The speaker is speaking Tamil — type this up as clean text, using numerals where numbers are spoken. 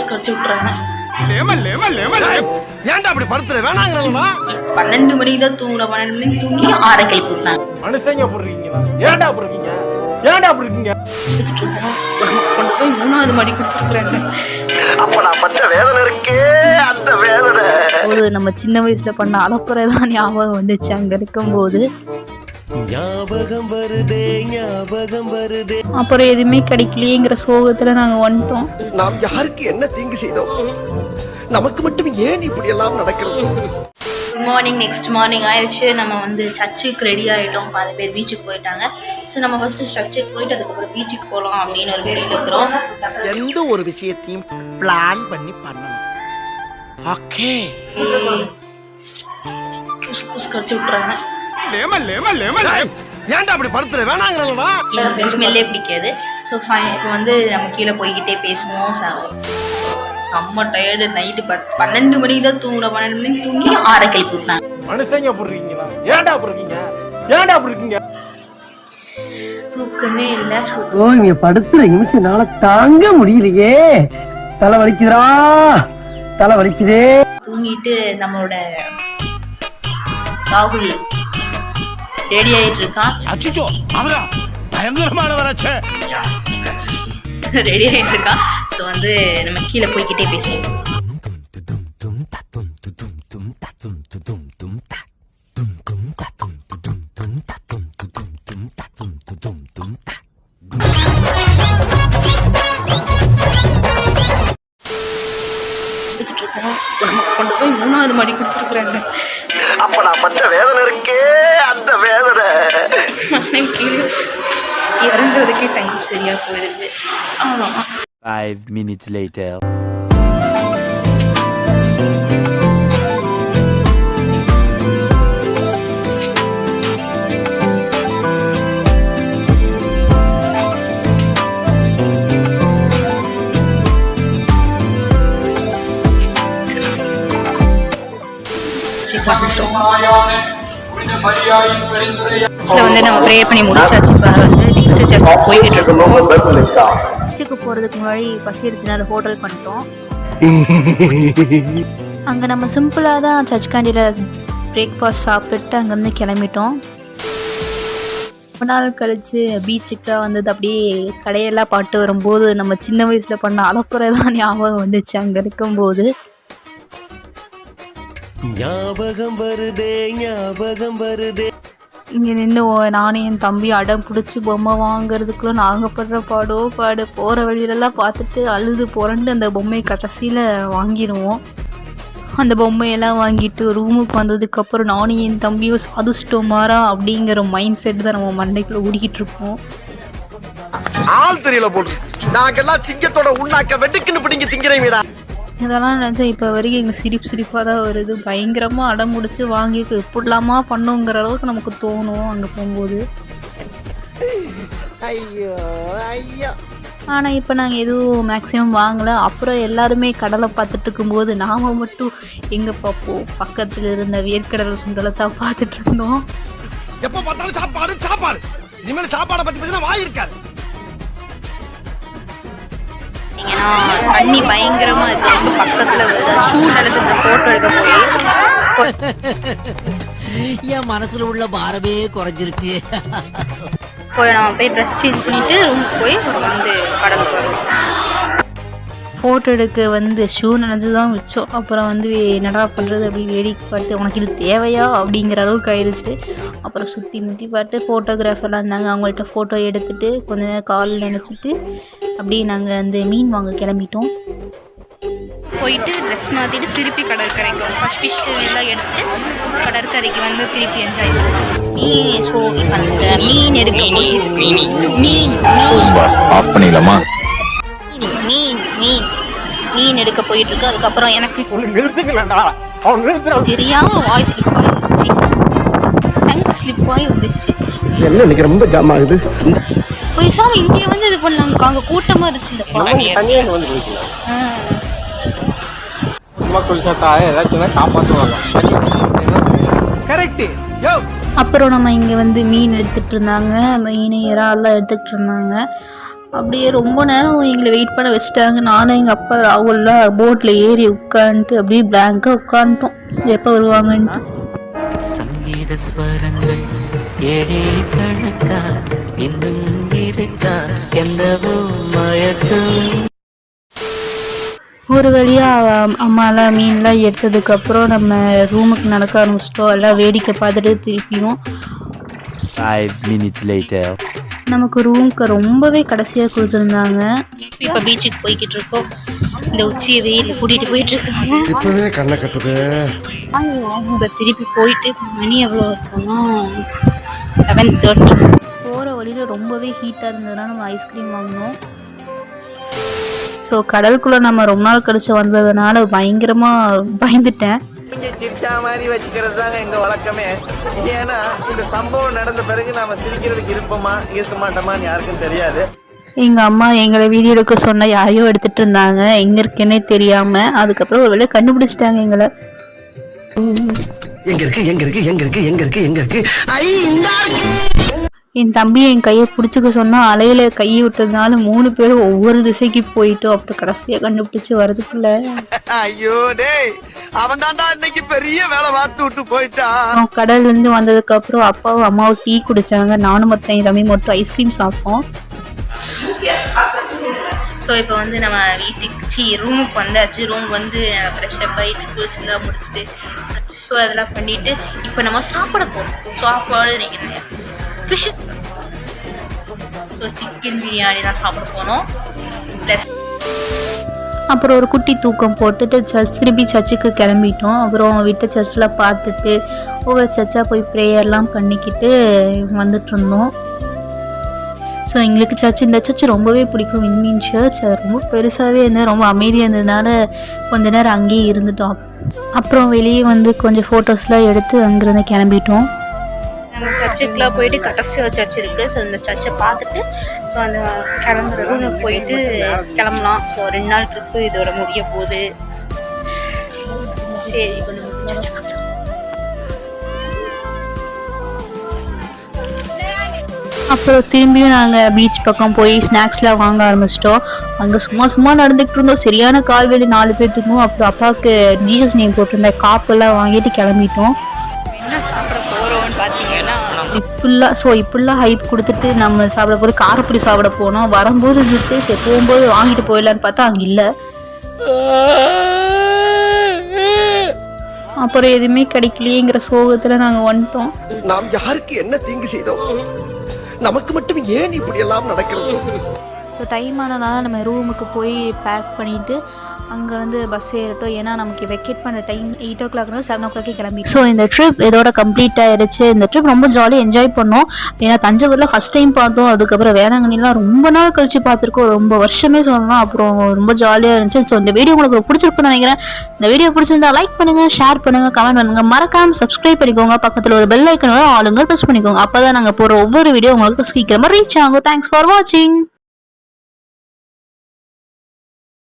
கடிச்சு விட்டுறாங்க. ஏன்டா அப்படி படுத்துற வேணாங்கிறா 12 மணிக்கு தான் தூங்குற. 12 மணிக்கு தூங்கி 6 கிளப்பி விட்டாங்க. மனுஷங்க போடுறீங்களா? ஏன்டா அப்படி இருக்கீங்க? ஏன்டா அப்படி இருக்கீங்க? கொண்டு போய் 3வது மாடி கொடுத்துருக்குறாங்க. அப்ப நான் பட்ட வேதனை இருக்கே, அந்த வேதனை நம்ம சின்ன வயசுல பண்ண அலப்புறதான் ஞாபகம் வந்துச்சு அங்க இருக்கும்போது. ஞாபகம் வருதே, ஞாபகம் வருதே. அப்புறம் எதுவுமே கிடைக்கலையேங்கிற சோகத்துல நாங்க வந்துட்டோம். நாம் யாருக்கு என்ன தீங்கு செய்தோம்? நமக்கு மட்டும் ஏன் இப்படி எல்லாம் நடக்கிறது? Good morning. நெக்ஸ்ட் மார்னிங் ஆயிடுச்சு. நம்ம வந்து சர்ச்சுக்கு ரெடி ஆகிட்டோம். 10 பேர் பீச்சுக்கு போயிட்டாங்க. ஸோ நம்ம ஃபர்ஸ்ட் சர்ச்சுக்கு போயிட்டு அதுக்கப்புறம் பீச்சுக்கு போகலாம் அப்படின்னு ஒரு வெளியில் இருக்கிறோம். எந்த ஒரு விஷயத்தையும் பிளான் பண்ணி பண்ணணும். ஓகே. புஸ் கடிச்சு விட்டுறாங்க. ஏன்டா அப்படி படுத்துற வேணாங்கிறா எனக்கு ஸ்மெல்லே பிடிக்காது. ஸோ இப்போ வந்து நம்ம கீழே போய்கிட்டே பேசுவோம். செம்ம டயர்டு. நைட்டு 12 மணிக்கு தான் தூங்குற. 12 மணிக்கு தூங்கி 6 கிளப்பி விட்டாங்க. மனுஷங்க போடுறீங்களா? ஏன்டா அப்படி இருக்கீங்க? ஏன்டா அப்படி இருக்கீங்க? தூக்கமே இல்லை. இங்க படுத்துற நிமிஷம்னால தாங்க முடியலையே. தலை வலிக்குதுடா, தலை வலிக்குதே. தூங்கிட்டு நம்மளோட ராகுல் ரெடி ஆயிட்டு இருக்கான். அச்சோ அவரா பயங்கரமானவராச்சே. ரெடி ஆயிட்டு இருக்கான். ஸோ வந்து நம்ம கீழே போய்கிட்டே பேசுவோம். கொண்டு போய் 3வது மாடி கொடுத்துருக்குறாங்க. அப்ப நான் பட்ட வேதனை இருக்கே, அந்த வேதனை இறங்குறதுக்கே டைம் சரியா போயிடுது. ஆமா. 5 minutes later. வந்து நம்ம ப்ரே பண்ணி முடிச்சாச்சு. இப்போ வந்து நெக்ஸ்ட் சர்ச்சுக்கு போய்கிட்டு இருக்கோம். சர்ச்சுக்கு போகிறதுக்கு முன்னாடி பசி எடுத்தனால ஹோட்டல் பண்ணிட்டோம். அங்கே நம்ம சிம்பிளாக தான் சர்ச் கேண்டீனில் பிரேக்ஃபாஸ்ட் சாப்பிட்டு அங்கேருந்து கிளம்பிட்டோம். ரொம்ப நாள் கழித்து பீச்சுக்கிட்ட வந்தது. அப்படியே கடையெல்லாம் பாட்டு வரும்போது நம்ம சின்ன வயசில் பண்ண அலப்புறை தான் ஞாபகம் வந்துச்சு அங்கே இருக்கும்போது. ஞாபகம் வருதே, ஞாபகம் வருதே. இங்கே நின்று நானும் என் தம்பி அடம் பிடிச்சி பொம்மை வாங்குறதுக்குள்ள நாங்கள் படுற பாடு. போகிற வழியிலலாம் பார்த்துட்டு அழுது புரண்டு அந்த பொம்மையை கடைசியில் வாங்கிடுவோம். அந்த பொம்மையெல்லாம் வாங்கிட்டு ரூமுக்கு வந்ததுக்கப்புறம் நானும் என் தம்பியும் சாதிச்சிட்டோமாரா அப்படிங்கிற மைண்ட் செட் தான் நம்ம மண்டைக்குள்ளே ஓடிக்கிட்டு இருக்கோம். ஆள் தெரியல போட்டு நாங்கெல்லாம் சிங்கத்தோட உண்ணாக்க வெட்டுக்குன்னு பிடிங்க திங்கிறீங்கடா. இதெல்லாம் நினச்சா இப்போ வரைக்கும் எங்களுக்கு சிரிப்பாக தான் வருது. பயங்கரமாக அடம் முடிச்சு வாங்கிட்டு எப்படிலாமா பண்ணுங்கிற அளவுக்கு நமக்கு தோணும் அங்கே போகும்போது. ஐயோ ஐயோ. ஆனால் இப்போ நாங்கள் எதுவும் மேக்ஸிமம் வாங்கலை. அப்புறம் எல்லாருமே கடலை பார்த்துட்டு இருக்கும்போது நாம் மட்டும் எங்கே பார்ப்போம், பக்கத்தில் இருந்த வேர்க்கடலை சுண்டலை தான் பார்த்துட்டு இருந்தோம். எப்போ பார்த்தாலும் சாப்பாடு. இனிமேல் சாப்பாடை பற்றி பேசினா வாய் இருக்காது. தண்ணி பயங்கரமா இருக்கு. ரொம்ப பக்கத்துல வருது. ஷூ நடந்துட்டு போட்டோ எடுக்க என் மனசுல உள்ள பாரமே குறைஞ்சிருச்சு. நம்ம போய் ட்ரெஸ் சேஞ்ச் பண்ணிட்டு ரூமுக்கு போய் வந்து கடலுக்கு வரணும். ஃபோட்டோ எடுக்க வந்து ஷூ நினைச்சு தான் வச்சோம். அப்புறம் வந்து என்னடா பண்ணுறது அப்படி வேடிக்கை பார்த்து உனக்கு இது தேவையா அப்படிங்கிற அளவுக்கு ஆயிடுச்சு. அப்புறம் சுற்றி முற்றி பார்த்து ஃபோட்டோகிராஃபர்லாம் இருந்தாங்க. அவங்கள்ட்ட ஃபோட்டோ எடுத்துகிட்டு கொஞ்ச நேரம் கால் நினச்சிட்டு அப்படியே நாங்கள் அந்த மீன் வாங்க கிளம்பிட்டோம். போயிட்டு ட்ரெஸ் மாற்றிட்டு திருப்பி கடற்கரைக்கு வரும். ஃபஸ்ட் ஃபிஷ் எல்லாம் எடுத்துட்டு கடற்கரைக்கு வந்து திருப்பி என்ஜாய் பண்ணுவோம். மீன் ஸோ அந்த மீன் எடுக்க போயிட்டு மீன் எடுக்க போயிட்டு இருக்கு. அதுக்கப்புறம் எனக்கு தெரியாம வாய்ஸ் ஸ்லிப் ஆகி வந்துச்சு. என்ன இன்னைக்கு ரொம்ப ஜாம் ஆகுது. பேசாம இங்கே வந்து இது பண்ணாங்க. அங்கே கூட்டமா இருந்துச்சு. அப்புறம் நம்ம இங்கே வந்து மீன் எடுத்துகிட்டு இருந்தாங்க. மீன் இறாலாம் எடுத்துக்கிட்டு இருந்தாங்க. அப்படியே ரொம்ப நேரம் எங்களை வெயிட் பண்ண வச்சுட்டாங்க. நானும் எங்கள் அப்பா ராகுல்லாம் போட்டில் ஏறி உட்காந்துட்டு அப்படியே பிளாங்காக உட்காந்துட்டோம் எப்போ வருவாங்கன்ட்டு. சங்கீத ஸ்வரங்கள் ஏழே கணக்கா இன்னும் இருக்கா என்னவோ மயக்கம். ஒரு வழியாக அம்மாலாம் மீன்லாம் எடுத்ததுக்கப்புறம் நம்ம ரூமுக்கு நடக்க ஆரம்பிச்சிட்டோம். எல்லாம் வேடிக்கை பார்த்துட்டு திருப்பியும் 5 minutes later. நமக்கு ரூமுக்கு ரொம்பவே கடைசியாக கொடுத்துருந்தாங்க. இப்போ பீச்சுக்கு போய்கிட்டு இருக்கோம். இந்த உச்சியை வெயில் கூட்டிகிட்டு போயிட்டுருக்காங்க. இப்பவே கண்ணை கட்டுது. இப்போ திருப்பி போயிட்டு மணி எவ்வளோ இருக்குன்னா 11:30. போகிற வழியில் ரொம்பவே ஹீட்டாக இருந்ததுனால நம்ம ஐஸ்கிரீம் வாங்கினோம். ஸோ கடலுக்குள்ளே நம்ம ரொம்ப நாள் கழிச்சு வந்ததுனால பயங்கரமாக பயந்துட்டேன். சிரிச்சா மாதிரி வச்சுக்கிறது தாங்க எங்க வழக்கமே. ஏன்னா இந்த சம்பவம் நடந்த பிறகு நாம சிரிக்கிறதுக்கு இருக்க மாட்டோமான்னு யாருக்கும் தெரியாது. எங்கள் அம்மா எங்களை வீடியோ எடுக்க சொன்னால் யாரையோ எடுத்துகிட்டு இருந்தாங்க, எங்கே இருக்கேன்னே தெரியாமல். அதுக்கப்புறம் ஒரு வேளை கண்டுபிடிச்சிட்டாங்க எங்களை. எங்க இருக்கு எங்க இருக்கு எங்க இருக்கு எங்க இருக்கு எங்க இருக்கு ஐ இந்த என் தம்பி என் கையை பிடிச்சிக்க சொன்னால் அலையில் கையை விட்டதுனால 3 பேரும் ஒவ்வொரு திசைக்கு போயிட்டோம். அப்புறம் கடைசியாக கண்டுபிடிச்சி வரதுக்குள்ள ஐயோ டேய் அவன் தான்டா இன்னைக்கு பெரிய வேலை பார்த்து விட்டு போயிட்டான். கடல்லேருந்து வந்ததுக்கப்புறம் அப்பாவும் அம்மாவும் டீ குடித்தாங்க. நானும் மொத்தம் என் தம்பி மட்டும் ஐஸ்கிரீம் சாப்பிட்டோம். ஸோ இப்போ வந்து நம்ம வீட்டுக்கு ரூமுக்கு வந்தாச்சு. ரூம் வந்து ஃப்ரெஷ்ஷப் ஆகிட்டு குளிச்சுலாம் முடிச்சுட்டு ஸோ அதெல்லாம் பண்ணிவிட்டு இப்போ நம்ம சாப்பிட போகிறோம். சாப்பாடு நீங்கள் ஃபிஷ் ஸோ சிக்கன் பிரியாணி தான் சாப்பிட போனோம். ப்ளஸ் அப்புறம் ஒரு குட்டி தூக்கம் போட்டுட்டு திருப்பி சர்ச்சுக்கு கிளம்பிட்டோம். அப்புறம் விட்ட சர்ச்சில் பார்த்துட்டு ஒவ்வொரு சர்ச்சாக போய் ப்ரேயர்லாம் பண்ணிக்கிட்டு வந்துட்டு இருந்தோம். ஸோ எங்களுக்கு இந்த சர்ச் ரொம்பவே பிடிக்கும். விண்மீன் சர்ச் அது ரொம்ப பெருசாகவே இருந்தது, ரொம்ப அமைதியாக இருந்ததுனால கொஞ்ச நேரம் அங்கேயே இருந்துட்டோம். அப்புறம் வெளியே வந்து கொஞ்சம் ஃபோட்டோஸ்லாம் எடுத்து அங்கேருந்து கிளம்பிட்டோம். நம்ம சர்ச்சுக்கெலாம் போயிட்டு கடைசி ஒரு சர்ச் இருக்குது. ஸோ இந்த சர்ச்சை பார்த்துட்டு இப்போ அந்த கிளம்புற ரூமுக்கு போயிட்டு கிளம்பலாம். ஸோ 2 நாள் ட்ரிப்பு இதோட முடிய போகுது. சரி இப்போ நம்ம சர்ச்சை பார்க்கலாம். அப்புறம் திரும்பியும் நாங்கள் பீச் பக்கம் போய் ஸ்நாக்ஸ்லாம் வாங்க ஆரம்பிச்சிட்டோம். அங்கே சும்மா நடந்துக்கிட்டு இருந்தோம். சரியான கால்வெளி 4 பேர்த்துக்கும். அப்புறம் அப்பாவுக்கு ஜீசஸ் நேம் போட்டிருந்த காப்பெல்லாம் வாங்கிட்டு கிளம்பிட்டோம். என்ன சாப்பிட போகிறோம்னு பார்த்தீங்கன்னா இப்படிலாம் ஹைப் கொடுத்துட்டு நம்ம சாப்பிட போது காரப்பொடி சாப்பிட போனோம். வரும்போது இருந்துச்சு, சரி போகும்போது வாங்கிட்டு போயிடலான்னு பார்த்தா அங்கே இல்லை. அப்புறம் எதுவுமே கிடைக்கலையேங்கிற சோகத்தில் நாங்கள் வந்துட்டோம். நாம் யாருக்கு என்ன தீங்கு செய்தோம்? நமக்கு மட்டும் ஏன் இப்படி எல்லாம் நடக்கிறது? ஸோ டைம் ஆனதுனால நம்ம ரூமுக்கு போய் பேக் பண்ணிவிட்டு அங்கேருந்து பஸ் ஏறட்டும். ஏன்னா நமக்கு வெக்கேட் பண்ண டைம் 8 o'clock 7 o'clock கிளம்பி. ஸோ இந்த ட்ரிப் இதோட கம்ப்ளீட் ஆயிடுச்சு. இந்த ட்ரிப் ரொம்ப ஜாலியாக என்ஜாய் பண்ணோம். ஏன்னா தஞ்சாவூரில் ஃபஸ்ட் டைம் பார்த்தோம். அதுக்கப்புறம் வேளாங்கண்ணிலாம் ரொம்ப நாள் கழிச்சு பார்த்துருக்கோம், ரொம்ப வருஷமே சொல்லலாம். அப்புறம் ரொம்ப ஜாலியாக இருந்துச்சு. ஸோ இந்த வீடியோ உங்களுக்கு பிடிச்சிருக்குன்னு நினைக்கிறேன். இந்த வீடியோ பிடிச்சிருந்தா லைக் பண்ணுங்கள், ஷேர் பண்ணுங்கள், கமெண்ட் பண்ணுங்கள், மறக்காமல் சப்ஸ்கிரைப் பண்ணிக்கோங்க. பக்கத்தில் ஒரு பெல் ஐக்கன் ஆளுங்க ப்ரெஸ் பண்ணிக்கோங்க. அப்போ தான் நாங்கள் போகிற ஒவ்வொரு வீடியோ உங்களுக்கு சீக்கிரமாக ரீச் ஆகும். தேங்க்ஸ் ஃபார் வாட்சிங்.